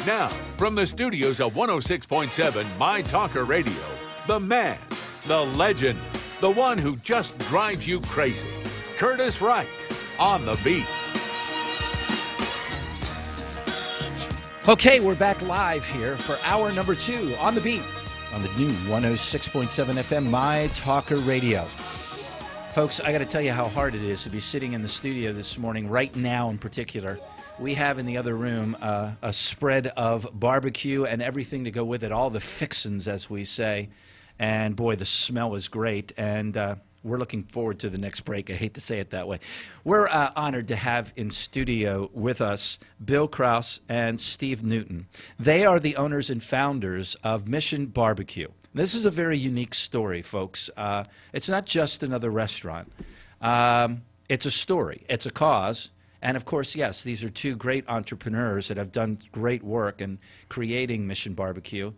Now, from the studios of 106.7 My Talker Radio, the man, the legend, the one who just drives you crazy, Curtis Wright, on the beat. Okay, we're back live here for hour number 2 on the beat on the new 106.7 FM My Talker Radio. Folks, I got to tell you how hard it is to be sitting in the studio this morning, right now in particular. We have in the other room a spread of barbecue and everything to go with it, all the fixins, as we say. And boy, the smell is great. And we're looking forward to the next break. I hate to say it that way. We're honored to have in studio with us Bill Kraus and Steve Newton. They are the owners and founders of Mission BBQ. This is a very unique story, folks. It's not just another restaurant. It's a story. It's a cause. And of course, yes, these are two great entrepreneurs that have done great work in creating Mission BBQ.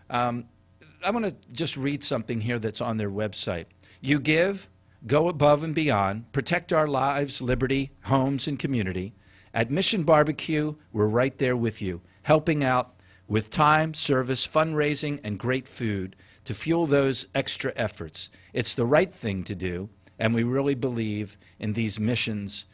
I want to just read something here that's on their website. You give, go above and beyond, protect our lives, liberty, homes, and community. At Mission BBQ, we're right there with you, helping out with time, service, fundraising, and great food to fuel those extra efforts. It's the right thing to do, and we really believe in these missions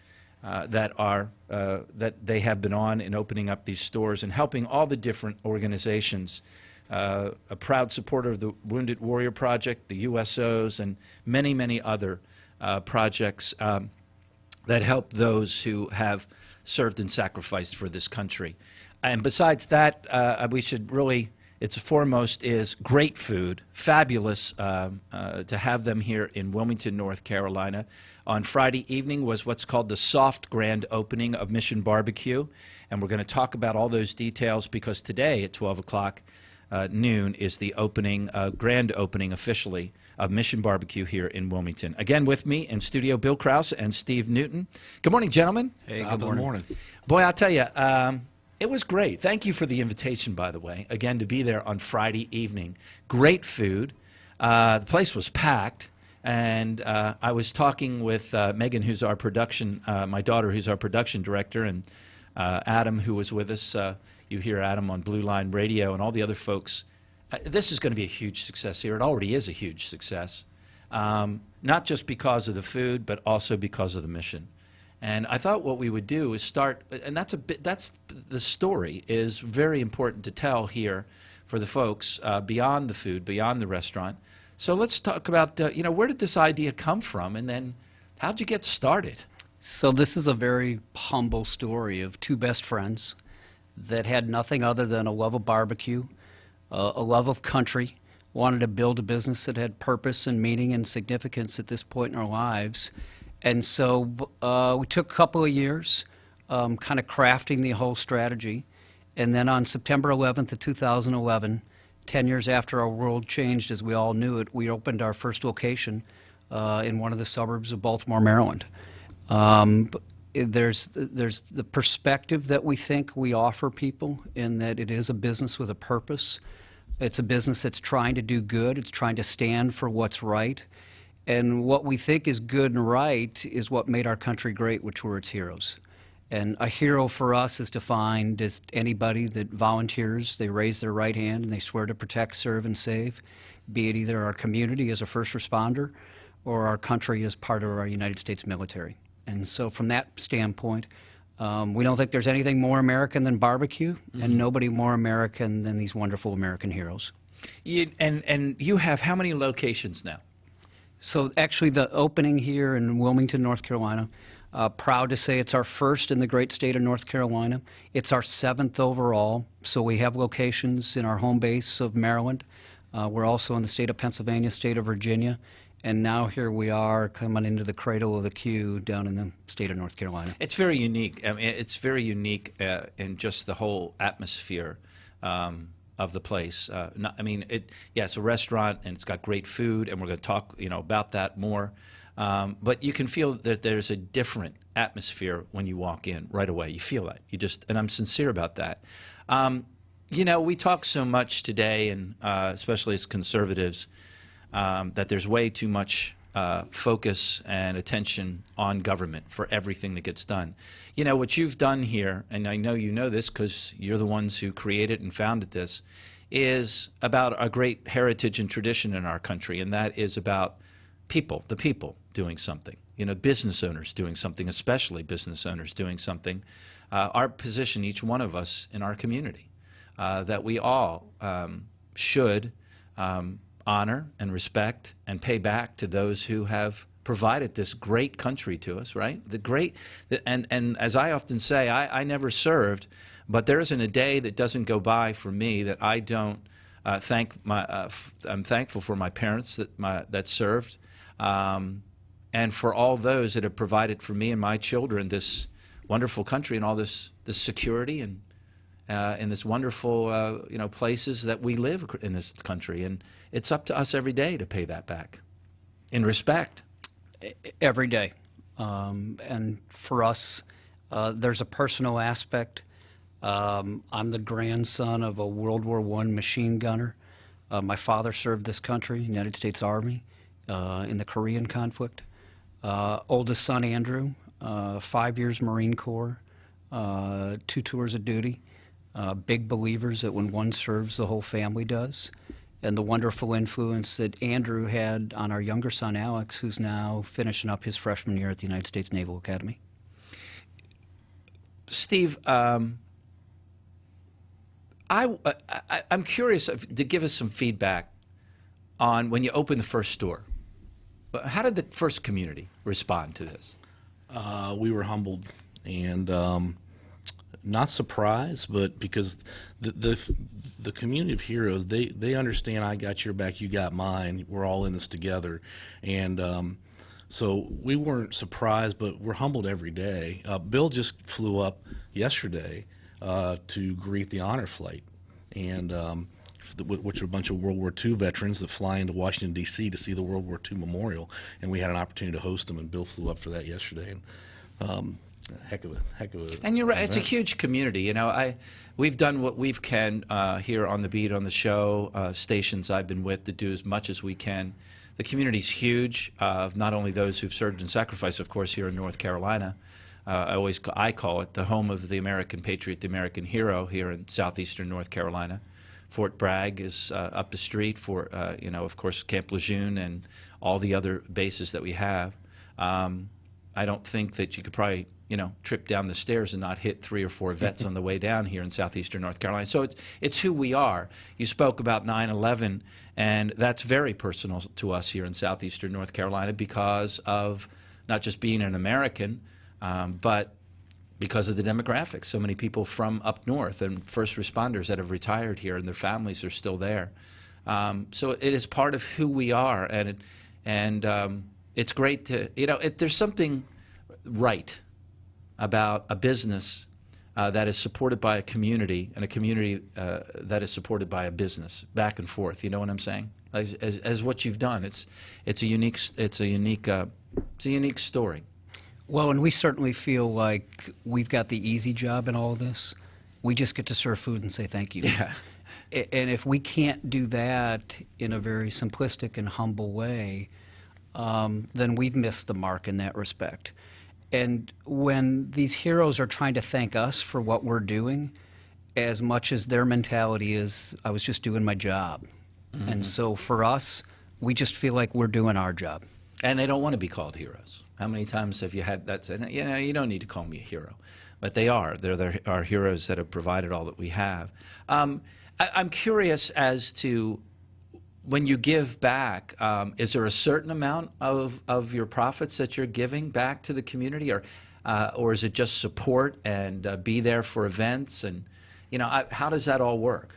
that they have been on in opening up these stores and helping all the different organizations. A proud supporter of the Wounded Warrior Project, the USOs, and many, many other projects that help those who have served and sacrificed for this country. And besides that, we should really, its foremost is great food, fabulous to have them here in Wilmington, North Carolina. On Friday evening was what's called the soft grand opening of Mission BBQ, and we're going to talk about all those details because today at 12 o'clock noon is the opening, grand opening officially of Mission BBQ here in Wilmington. Again with me in studio, Bill Kraus and Steve Newton. Good morning, gentlemen. Hey, good morning. Boy, I'll tell you, it was great. Thank you for the invitation, by the way, again, to be there on Friday evening. Great food. The place was packed. And I was talking with Megan, who's our production, my daughter, who's our production director, and Adam, who was with us. You hear Adam on Blue Line Radio and all the other folks. This is going to be a huge success here. It already is a huge success, not just because of the food, but also because of the mission. And I thought what we would do is start, and that's the story is very important to tell here for the folks beyond the food, beyond the restaurant. So let's talk about, where did this idea come from, and then how'd you get started? So this is a very humble story of two best friends that had nothing other than a love of barbecue, a love of country, wanted to build a business that had purpose and meaning and significance at this point in our lives. And so we took a couple of years kind of crafting the whole strategy. And then on September 11th of 2011, 10 years after our world changed as we all knew it, we opened our first location in one of the suburbs of Baltimore, Maryland. There's the perspective that we think we offer people in that it is a business with a purpose. It's a business that's trying to do good. It's trying to stand for what's right. And what we think is good and right is what made our country great, which were its heroes. And a hero for us is defined as anybody that volunteers, they raise their right hand and they swear to protect, serve, and save, be it either our community as a first responder or our country as part of our United States military. And so from that standpoint, we don't think there's anything more American than barbecue, and nobody more American than these wonderful American heroes. And you have how many locations now? So actually the opening here in Wilmington, North Carolina, proud to say it's our first in the great state of North Carolina. It's our 7th overall, so we have locations in our home base of Maryland. We're also in the state of Pennsylvania, state of Virginia, and now here we are coming into the cradle of the queue down in the state of North Carolina. It's very unique. I mean, it's very unique in just the whole atmosphere of the place. It's a restaurant and it's got great food, and we're going to talk, about that more. But you can feel that there's a different atmosphere when you walk in right away. You feel that. And I'm sincere about that. We talk so much today, and especially as conservatives, that there's way too much focus and attention on government for everything that gets done. You know, what you've done here, and I know you know this because you're the ones who created and founded this, is about a great heritage and tradition in our country, and that is about people, the people doing something. You know, business owners doing something, especially business owners doing something. Our position, each one of us in our community, that we all should honor and respect and pay back to those who have provided this great country to us, right? And as I often say, I never served, but there isn't a day that doesn't go by for me that I don't I'm thankful for my parents that served, and for all those that have provided for me and my children this wonderful country and all this security and in this wonderful places that we live in this country. And it's up to us every day to pay that back in respect. Every day. And for us, there's a personal aspect. I'm the grandson of a World War I machine gunner. My father served this country, United States Army, in the Korean conflict. Oldest son, Andrew, 5 years Marine Corps, 2 tours of duty. Big believers that when one serves, the whole family does. And the wonderful influence that Andrew had on our younger son, Alex, who's now finishing up his freshman year at the United States Naval Academy. Steve, I'm curious to give us some feedback on when you opened the first store. How did the first community respond to this? We were humbled and not surprised, but because the community of heroes, they understand I got your back, you got mine. We're all in this together, and so we weren't surprised, but we're humbled every day. Bill just flew up yesterday to greet the honor flight, and which are a bunch of World War II veterans that fly into Washington, D.C. to see the World War II memorial, and we had an opportunity to host them, and Bill flew up for that yesterday. And heck of a. And you're right. It's a huge community. You know, we've done what we can here on the beat, on the show, stations I've been with to do as much as we can. The community's huge. Not only those who've served and sacrificed, of course, here in North Carolina. I call it the home of the American patriot, the American hero here in southeastern North Carolina. Fort Bragg is up the street. Of course, Camp Lejeune and all the other bases that we have. I don't think that you could probably trip down the stairs and not hit 3 or 4 vets on the way down here in southeastern North Carolina. So it's who we are. You spoke about 9/11, and that's very personal to us here in southeastern North Carolina because of not just being an American, but because of the demographics. So many people from up north and first responders that have retired here and their families are still there. So it is part of who we are, and it's great to, there's something right about a business that is supported by a community, and a community that is supported by a business, back and forth. You know what I'm saying? As what you've done, it's a unique story. Well, and we certainly feel like we've got the easy job in all of this. We just get to serve food and say thank you. Yeah. And if we can't do that in a very simplistic and humble way, then we've missed the mark in that respect. And when these heroes are trying to thank us for what we're doing, as much as their mentality is, I was just doing my job. Mm-hmm. And so for us, we just feel like we're doing our job. And they don't want to be called heroes. How many times have you had that said, you don't need to call me a hero? But they are. They're our heroes that have provided all that we have. I'm curious as to when you give back, is there a certain amount of your profits that you're giving back to the community, or is it just support and be there for events? And how does that all work?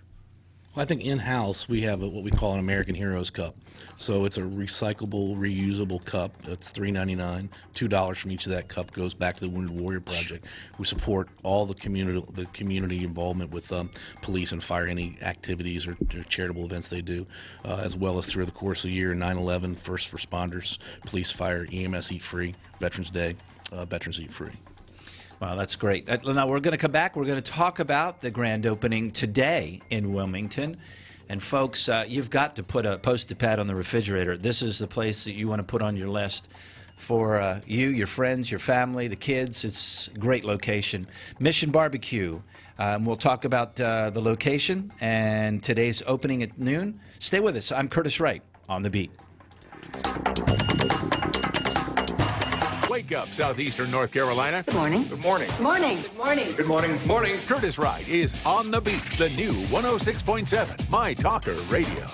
Well, I think in-house we have what we call an American Heroes Cup. So it's a recyclable, reusable cup. That's $3.99. $2 from each of that cup goes back to the Wounded Warrior Project. We support all the community involvement with police and fire, any activities or charitable events they do, as well as through the course of the year, 9/11, first responders, police, fire, EMS Eat Free, Veterans Day, Veterans Eat Free. Wow, that's great. Now, we're going to come back. We're going to talk about the grand opening today in Wilmington. And folks, you've got to put a Post-it pad on the refrigerator. This is the place that you want to put on your list for you, your friends, your family, the kids. It's a great location. Mission BBQ. We'll talk about the location and today's opening at noon. Stay with us. I'm Curtis Wright on The Beat. Wake up, southeastern North Carolina. Good morning. Good morning. Good morning. Good morning. Good morning. Morning. Curtis Wright is on the beat. The new 106.7 My Talker Radio.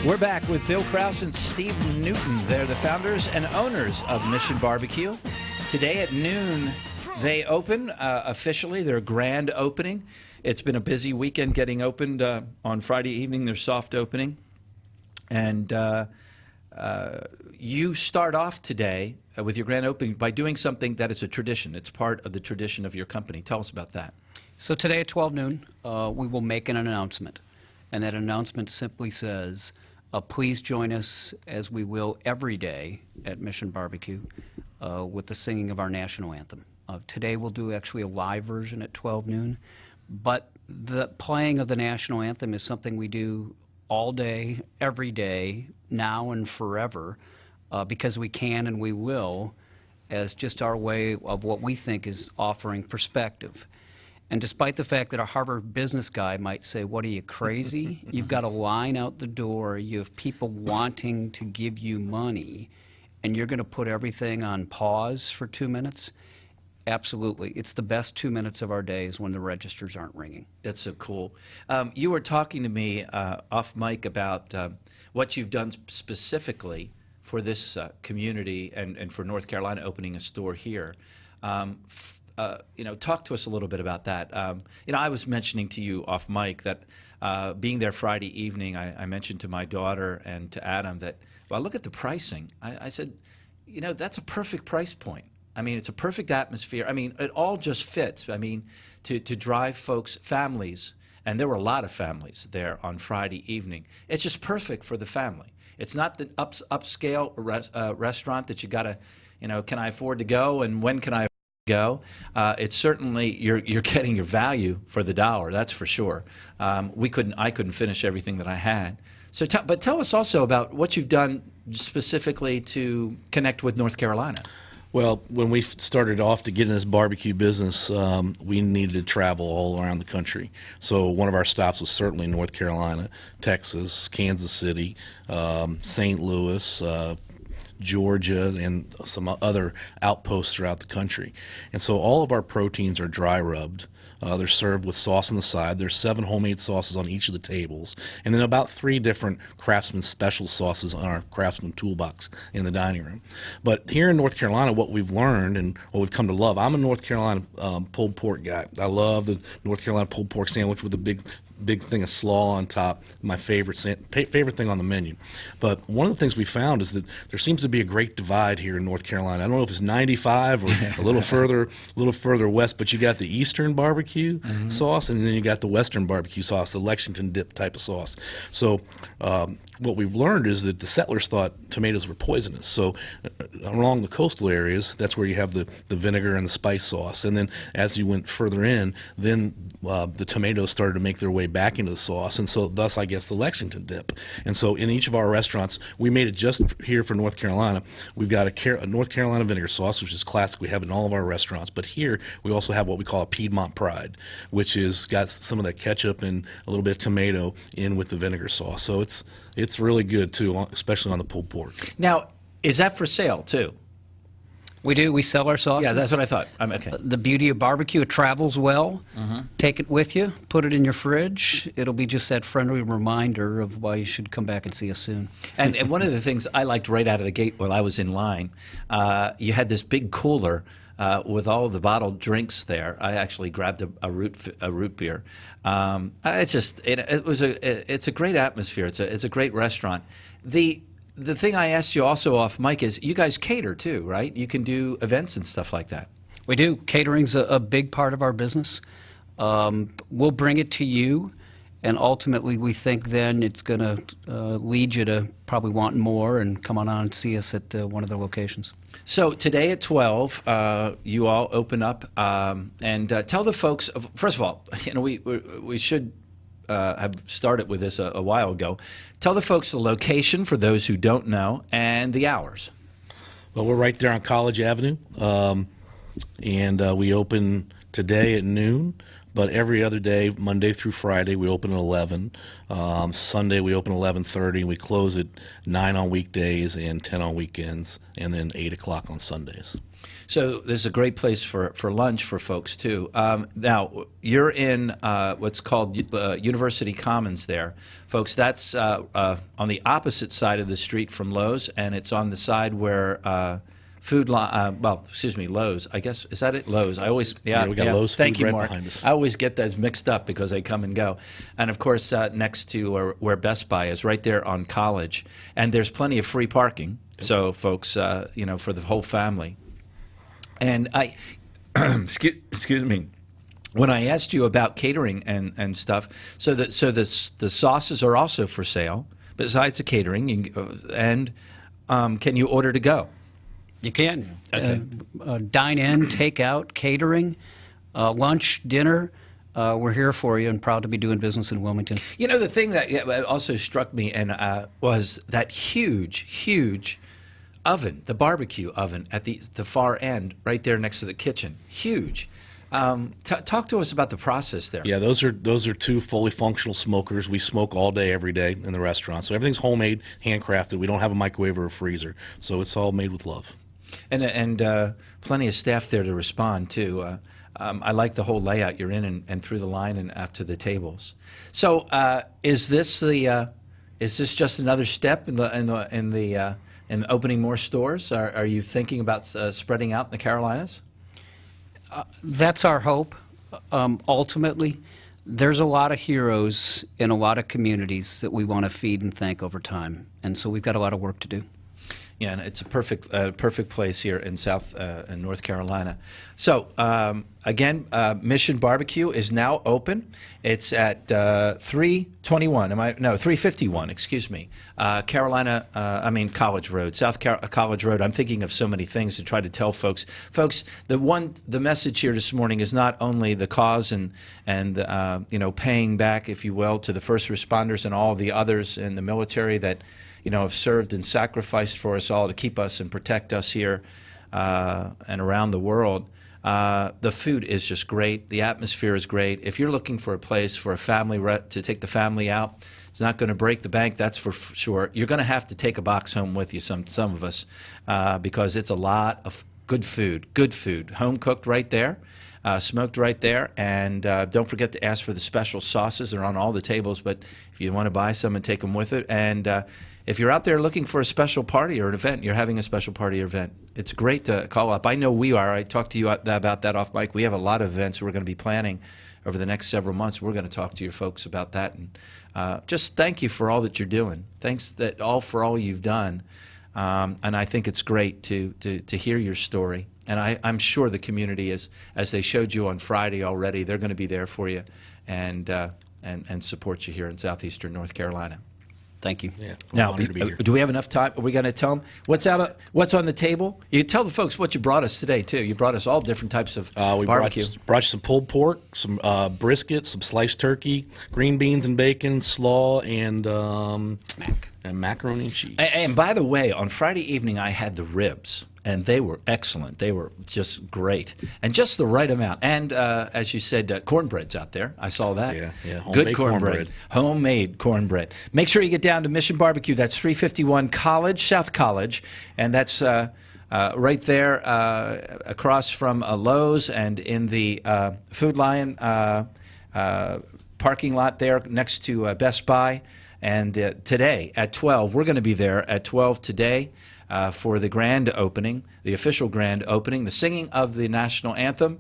We're back with Bill Kraus and Steve Newton. They're the founders and owners of Mission BBQ. Today at noon, they open officially their grand opening. It's been a busy weekend getting opened. On Friday evening, their soft opening. And you start off today with your grand opening by doing something that is a tradition. It's part of the tradition of your company. Tell us about that. So today at 12 noon, we will make an announcement. And that announcement simply says, please join us, as we will every day at Mission BBQ, with the singing of our national anthem. Today we'll do actually a live version at 12 noon, but the playing of the national anthem is something we do all day, every day, now and forever, because we can and we will, as just our way of what we think is offering perspective. And despite the fact that a Harvard business guy might say, what are you, crazy? You've got a line out the door, you have people wanting to give you money, and you're going to put everything on pause for 2 minutes? Absolutely. It's the best 2 minutes of our days when the registers aren't ringing. That's so cool. You were talking to me off mic about what you've done specifically for this community and for North Carolina opening a store here. Talk to us a little bit about that. I was mentioning to you off mic that being there Friday evening, I mentioned to my daughter and to Adam that, well, look at the pricing. I said, that's a perfect price point. I mean, it's a perfect atmosphere. I mean, it all just fits. I mean, to drive folks, families, and there were a lot of families there on Friday evening. It's just perfect for the family. It's not the upscale restaurant that you got to, can I afford to go and when can I go? It's certainly you're getting your value for the dollar. That's for sure. I couldn't finish everything that I had. So, but tell us also about what you've done specifically to connect with North Carolina. Well, when we started off to get in this barbecue business, we needed to travel all around the country. So one of our stops was certainly North Carolina, Texas, Kansas City, St. Louis, Georgia, and some other outposts throughout the country. And so all of our proteins are dry rubbed. They're served with sauce on the side. There's 7 homemade sauces on each of the tables, and then about 3 different Craftsman special sauces on our Craftsman toolbox in the dining room. But here in North Carolina, what we've learned and what we've come to love, I'm a North Carolina pulled pork guy. I love the North Carolina pulled pork sandwich with a big thing of slaw on top. My favorite thing on the menu. But one of the things we found is that there seems to be a great divide here in North Carolina. I don't know if it's 95 or a little further west, but you got the Eastern barbecue sauce, and then you got the Western barbecue sauce, the Lexington dip type of sauce. So what we've learned is that the settlers thought tomatoes were poisonous. So along the coastal areas, that's where you have the vinegar and the spice sauce. And then as you went further in, then the tomatoes started to make their way back into the sauce, and so thus I guess the Lexington dip. And so in each of our restaurants, we made it just here for North Carolina. We've got a North Carolina vinegar sauce, which is classic. We have it in all of our restaurants. But here we also have what we call a Piedmont Pride, which is got some of that ketchup and a little bit of tomato in with the vinegar sauce. So it's really good too, especially on the pulled pork. Now, is that for sale too? We do. We sell our sauces. Yeah, that's what I thought. Okay. The beauty of barbecue, it travels well. Take it with you. Put it in your fridge. It'll be just that friendly reminder of why you should come back and see us soon. And one of the things I liked right out of the gate while I was in line, you had this big cooler with all of the bottled drinks there. I actually grabbed a root beer. It's a great atmosphere. It's a great restaurant. The thing I asked you also off mic is you guys cater too, right? You can do events and stuff like that. We do. Catering's a big part of our business. We'll bring it to you, And ultimately, we think then it's going to lead you to probably wanting more and come on and see us at one of the locations. So today at 12, you all open up and tell the folks. First of all, we should have started with this a while ago. Tell the folks the location for those who don't know and the hours. Well, we're right there on College Avenue, and we open today at noon. But every other day, Monday through Friday, we open at 11. Sunday, we open at 11:30, and we close at 9 on weekdays and 10 on weekends, and then 8 o'clock on Sundays. So this is a great place for lunch for folks, too. Now, you're in what's called University Commons there. Folks, that's on the opposite side of the street from Lowe's, and it's on the side where Lowe's. I guess, is that it? Lowe's. I always, we got Lowe's Thank food you, right Mark. behind us. I always get those mixed up because they come and go. And of course, next to where Best Buy is, right there on College, and there's plenty of free parking. So, folks, for the whole family. And I, excuse me. When I asked you about catering and stuff, so the sauces are also for sale besides the catering, and can you order to go? You can. Okay. Dine in, take out, catering, lunch, dinner. We're here for you and proud to be doing business in Wilmington. You know, the thing that also struck me and was that huge oven, the barbecue oven at the far end, right there next to the kitchen. Huge. Talk to us about the process there. Yeah, those are two fully functional smokers. We smoke all day, every day in the restaurant. So everything's homemade, handcrafted. We don't have a microwave or a freezer. So it's all made with love. And plenty of staff there to respond, too. I like the whole layout you're in and through the line and out to the tables. So is this just another step in opening more stores? Are you thinking about spreading out in the Carolinas? That's our hope. Ultimately, there's a lot of heroes in a lot of communities that we want to feed and thank over time. And so we've got a lot of work to do. Yeah, and it's a perfect place here in in North Carolina. So again, Mission BBQ is now open. It's at 351. Excuse me, College Road, College Road. I'm thinking of so many things to try to tell folks. Folks, the message here this morning is not only the cause and paying back, if you will, to the first responders and all the others in the military that have served and sacrificed for us all to keep us and protect us here and around the world. The food is just great. The atmosphere is great. If you're looking for a place for a family to take the family out, it's not going to break the bank, that's for sure. You're going to have to take a box home with you, some of us, because it's a lot of good food, home cooked right there. Smoked right there, and don't forget to ask for the special sauces. They're on all the tables, but if you want to buy some and take them with it. And if you're out there looking for a special party or an event, you're having a special party or event, it's great to call up. I know we are. I talked to you about that off mic. We have a lot of events we're going to be planning over the next several months. We're going to talk to your folks about that. And just thank you for all that you're doing. Thanks for all you've done. And I think it's great to hear your story. And I'm sure the community is, as they showed you on Friday already, they're going to be there for you and support you here in southeastern North Carolina. Thank you. Yeah, Now, honored to be here. do we have enough time? Are we going to tell them what's on the table? You tell the folks what you brought us today, too. You brought us all different types of barbecue. We brought you some pulled pork, some brisket, some sliced turkey, green beans and bacon, slaw, and macaroni and cheese. And by the way, on Friday evening, I had the ribs. And they were excellent. They were just great. And just the right amount. And as you said, cornbread's out there. I saw that. Yeah. Good cornbread. Homemade cornbread. Make sure you get down to Mission BBQ. That's 351 South College. And that's right there across from Lowe's and in the Food Lion parking lot there next to Best Buy. And today at 12, we're going to be there at 12 today. For the grand opening, the official grand opening, the singing of the national anthem,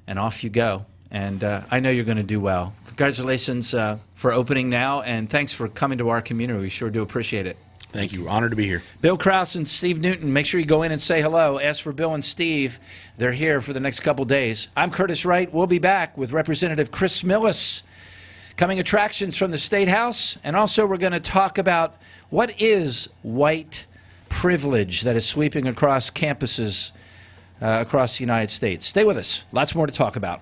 and off you go. And I know you're going to do well. Congratulations for opening now, and thanks for coming to our community. We sure do appreciate it. Thank you. Honored to be here. Bill Kraus and Steve Newton, make sure you go in and say hello. Ask for Bill and Steve. They're here for the next couple days. I'm Curtis Wright. We'll be back with Representative Chris Millis. Coming attractions from the State House, and also we're going to talk about what is white privilege that is sweeping across campuses across the United States. Stay with us. Lots more to talk about.